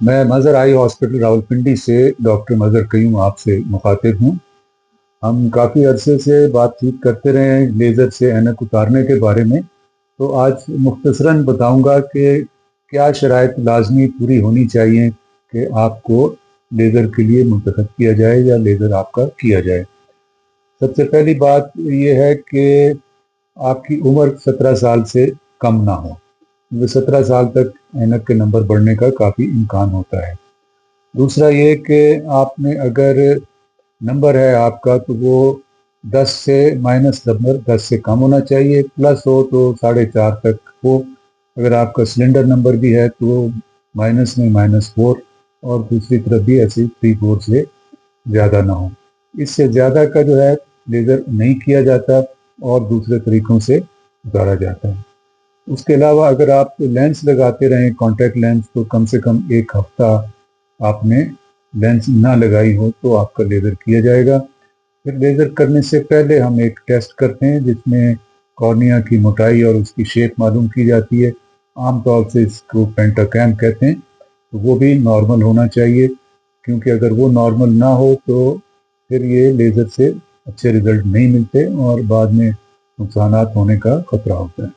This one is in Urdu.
میں مظہر آئی ہاسپٹل راولپنڈی سے ڈاکٹر مظہر قیوم آپ سے مخاطب ہوں۔ ہم کافی عرصے سے بات چیت کرتے رہے ہیں لیزر سے اینک اتارنے کے بارے میں، تو آج مختصراً بتاؤں گا کہ کیا شرائط لازمی پوری ہونی چاہیے کہ آپ کو لیزر کے لیے منتخب کیا جائے یا لیزر آپ کا کیا جائے۔ سب سے پہلی بات یہ ہے کہ آپ کی عمر 17 سال سے کم نہ ہو، کیونکہ 17 سال تک اینک کے نمبر بڑھنے کا کافی امکان ہوتا ہے۔ دوسرا یہ کہ آپ نے اگر نمبر ہے آپ کا تو وہ 10 سے مائنس نمبر 10 سے کم ہونا چاہیے، پلس ہو تو 4.5 تک ہو۔ اگر آپ کا سلنڈر نمبر بھی ہے تو مائنس میں -4، اور دوسری طرف بھی ایسے 3-4 سے زیادہ نہ ہو۔ اس سے زیادہ کا جو ہے لیزر نہیں کیا جاتا اور دوسرے طریقوں سے اتارا جاتا ہے۔ اس کے علاوہ اگر آپ لینس لگاتے رہیں کانٹیکٹ لینس، تو کم سے کم 1 ہفتہ آپ نے لینس نہ لگائی ہو تو آپ کا لیزر کیا جائے گا۔ پھر لیزر کرنے سے پہلے ہم ایک ٹیسٹ کرتے ہیں جس میں کارنیا کی موٹائی اور اس کی شیپ معلوم کی جاتی ہے۔ عام طور سے اس کو پینٹاکیم کہتے ہیں، تو وہ بھی نارمل ہونا چاہیے، کیونکہ اگر وہ نارمل نہ ہو تو پھر یہ لیزر سے اچھے رزلٹ نہیں ملتے اور بعد میں نقصانات ہونے کا خطرہ ہوتا ہے۔